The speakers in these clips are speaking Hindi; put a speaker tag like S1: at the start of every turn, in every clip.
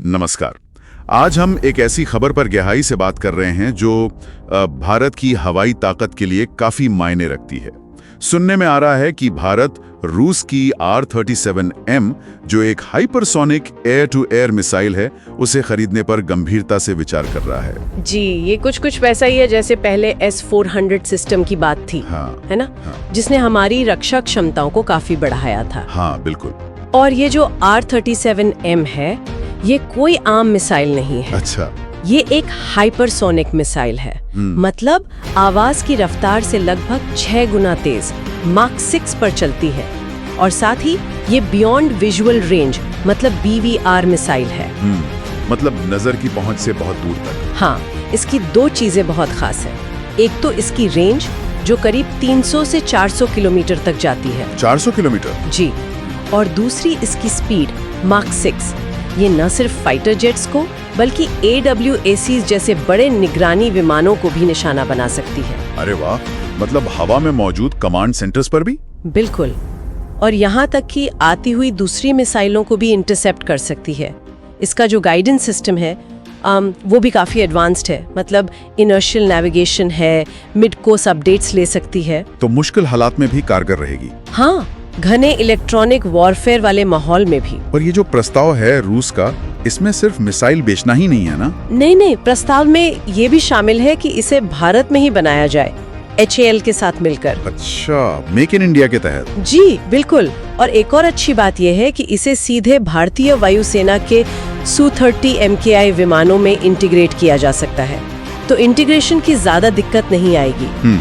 S1: नमस्कार। आज हम एक ऐसी खबर पर गहराई से बात कर रहे हैं जो भारत की हवाई ताकत के लिए काफी मायने रखती है। सुनने में आ रहा है कि भारत रूस की R-37M, जो एक hypersonic air to air missile है, उसे खरीदने पर गंभीरता से विचार कर रहा है।
S2: जी, ये कुछ वैसा ही है जैसे पहले S-400 सिस्टम की बात थी। है ना? जिसने हमारी रक्षा क्षमताओं को काफी बढ़ाया था।
S1: हाँ, बिल्कुल।
S2: और ये जो R-37M है, ये कोई आम मिसाइल नहीं है।
S1: अच्छा।
S2: ये एक हाइपरसोनिक मिसाइल है। मतलब आवाज की रफ्तार से लगभग 6 गुना तेज, माक 6 पर चलती है। और साथ ही ये बियॉन्ड विजुअल रेंज मतलब BVR मिसाइल है।
S1: मतलब नजर की पहुंच से बहुत दूर तक।
S2: हाँ, इसकी दो चीजें बहुत खास है। एक तो इसकी रेंज जो करीब 300 से 400 किलोमीटर तक जाती है।
S1: 400 किलोमीटर?
S2: जी। और दूसरी इसकी स्पीड माक 6। ये न सिर्फ फाइटर जेट्स को बल्कि AWACs जैसे बड़े निगरानी विमानों को भी निशाना बना सकती है।
S1: अरे वाह, मतलब हवा में मौजूद कमांड सेंटर्स पर भी?
S2: बिल्कुल। और यहाँ तक कि आती हुई दूसरी मिसाइलों को भी इंटरसेप्ट कर सकती है। इसका जो गाइडेंस सिस्टम है वो भी काफी एडवांस्ड है। मतलब इनर्शियल नेविगेशन है, मिड कोर्स अपडेट्स ले सकती है।
S1: तो मुश्किल हालात में भी कारगर रहेगी।
S2: हाँ, घने इलेक्ट्रॉनिक वॉरफेयर वाले माहौल में भी।
S1: पर ये जो प्रस्ताव है रूस का, इसमें सिर्फ मिसाइल बेचना ही नहीं है ना?
S2: नहीं, प्रस्ताव में ये भी शामिल है कि इसे भारत में ही बनाया जाए, HAL के साथ मिलकर।
S1: अच्छा, मेक इन इंडिया के तहत?
S2: जी बिल्कुल। और एक और अच्छी बात यह है कि इसे सीधे भारतीय वायुसेना के Su-30 MKI विमानों में इंटीग्रेट किया जा सकता है। तो इंटीग्रेशन की ज्यादा दिक्कत नहीं आएगी।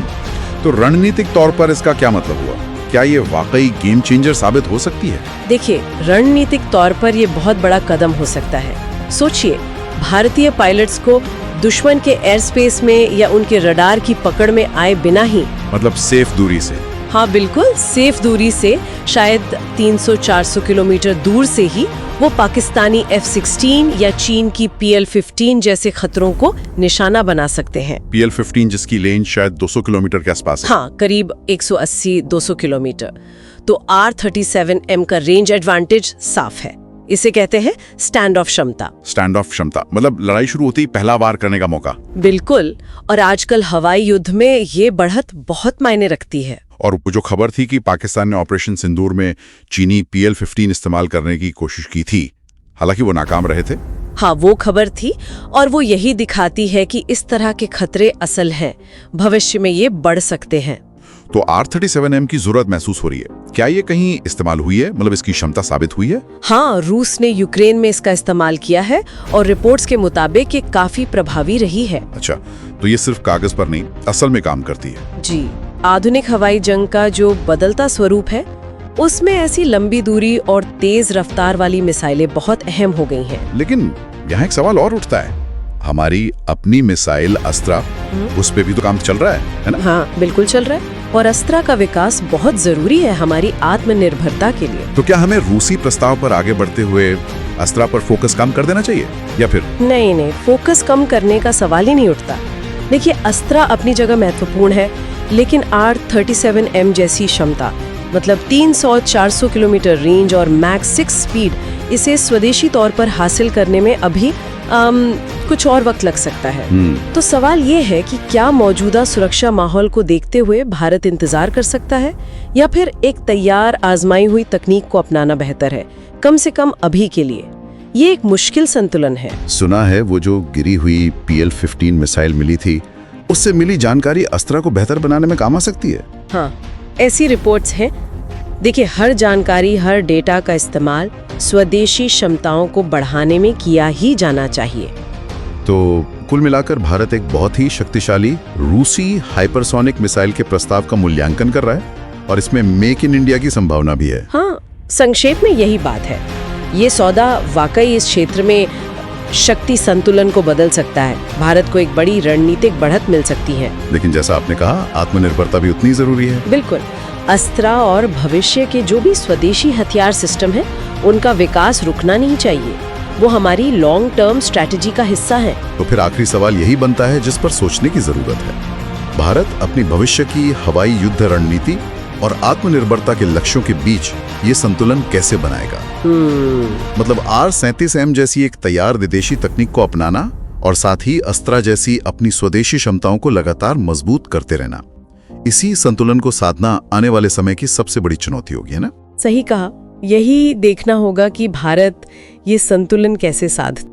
S1: तो रणनीतिक तौर पर इसका क्या मतलब हुआ? क्या ये वाकई गेम चेंजर साबित हो सकती है?
S2: देखिए, रणनीतिक तौर पर ये बहुत बड़ा कदम हो सकता है। सोचिए, भारतीय पायलट्स को दुश्मन के एयर स्पेस में या उनके रडार की पकड़ में आए बिना ही,
S1: मतलब सेफ दूरी से।
S2: हाँ बिल्कुल, सेफ दूरी से, शायद 300-400 किलोमीटर दूर से ही वो पाकिस्तानी F-16 या चीन की PL-15 जैसे खतरों को निशाना बना सकते हैं।
S1: PL-15 जिसकी रेंज शायद 200 किलोमीटर के आसपास है।
S2: हाँ, करीब 180-200 किलोमीटर। तो R-37M का रेंज एडवांटेज साफ है। इसे कहते हैं स्टैंड ऑफ क्षमता।
S1: स्टैंड ऑफ क्षमता मतलब लड़ाई शुरू होती ही पहला वार करने का मौका।
S2: बिल्कुल। और आजकल हवाई युद्ध में ये बढ़त बहुत मायने रखती है।
S1: और जो खबर थी कि पाकिस्तान ने ऑपरेशन सिंदूर में चीनी PL-15 इस्तेमाल करने की कोशिश की थी, हालांकि वो नाकाम रहे थे।
S2: हाँ, वो खबर थी और वो यही दिखाती है कि इस तरह के खतरे असल हैं, भविष्य में ये बढ़ सकते हैं।
S1: तो R-37M की जरूरत महसूस हो रही है। क्या ये कहीं इस्तेमाल हुई है? मतलब इसकी क्षमता साबित हुई है?
S2: हाँ, रूस ने यूक्रेन में इसका इस्तेमाल किया है और रिपोर्ट्स के मुताबिक ये काफी प्रभावी रही है।
S1: अच्छा, तो ये सिर्फ कागज पर नहीं, असल में काम करती है।
S2: जी। आधुनिक हवाई जंग का जो बदलता स्वरूप है, उसमें ऐसी लंबी दूरी और तेज रफ्तार वाली मिसाइलें बहुत अहम हो गई हैं।
S1: लेकिन यहाँ एक सवाल और उठता है, हमारी अपनी मिसाइल अस्त्रा, उस पे भी तो काम चल रहा है ना?
S2: हाँ बिल्कुल चल रहा है। और अस्त्रा का विकास बहुत जरूरी है हमारी आत्मनिर्भरता के लिए।
S1: तो क्या हमें रूसी प्रस्ताव पर आगे बढ़ते हुए अस्त्रा पर फोकस कम कर देना चाहिए या फिर?
S2: नहीं, फोकस कम करने का सवाल ही नहीं उठता। देखिए, अस्त्रा अपनी जगह महत्वपूर्ण है, लेकिन R-37M जैसी क्षमता, मतलब 300-400 किलोमीटर रेंज और मैक 6 स्पीड, इसे स्वदेशी तौर पर हासिल करने में अभी कुछ और वक्त लग सकता है। तो सवाल ये है कि क्या मौजूदा सुरक्षा माहौल को देखते हुए भारत इंतजार कर सकता है या फिर एक तैयार आजमाई हुई तकनीक को अपनाना बेहतर है, कम से कम अभी के लिए। ये एक मुश्किल संतुलन है।
S1: सुना है वो जो गिरी हुई PL-15 मिसाइल मिली थी, उससे मिली जानकारी अस्त्रा को बेहतर बनाने में काम आ सकती है।
S2: हाँ, ऐसी रिपोर्ट्स हैं। देखिए, हर जानकारी, हर डेटा का इस्तेमाल स्वदेशी क्षमताओं को बढ़ाने में किया ही जाना चाहिए।
S1: तो कुल मिलाकर भारत एक बहुत ही शक्तिशाली रूसी हाइपरसोनिक मिसाइल के प्रस्ताव का मूल्यांकन कर रहा है और इसमें मेक इन इंडिया की संभावना भी है।
S2: हाँ, संक्षेप में यही बात है। ये सौदा वाकई इस क्षेत्र में शक्ति संतुलन को बदल सकता है। भारत को एक बड़ी रणनीतिक बढ़त मिल सकती है। लेकिन
S1: जैसा आपने कहा, आत्मनिर्भरता भी उतनी जरूरी है।
S2: बिल्कुल। अस्त्रा और भविष्य के जो भी स्वदेशी हथियार सिस्टम है, उनका विकास रुकना नहीं चाहिए। वो हमारी लॉन्ग टर्म स्ट्रैटेजी का हिस्सा है।
S1: तो फिर आखिरी सवाल यही बनता है जिस पर सोचने की जरूरत है। भारत अपनी भविष्य की हवाई युद्ध रणनीति और आत्मनिर्भरता के लक्ष्यों के बीच ये संतुलन कैसे बनाएगा। मतलब R-37M जैसी एक तैयार विदेशी तकनीक को अपनाना और साथ ही अस्त्रा जैसी अपनी स्वदेशी क्षमताओं को लगातार मजबूत करते रहना, इसी संतुलन को साधना आने वाले समय की सबसे बड़ी चुनौती होगी, है ना?
S2: सही कहा। यही देखना होगा कि भारत ये संतुलन कैसे साधता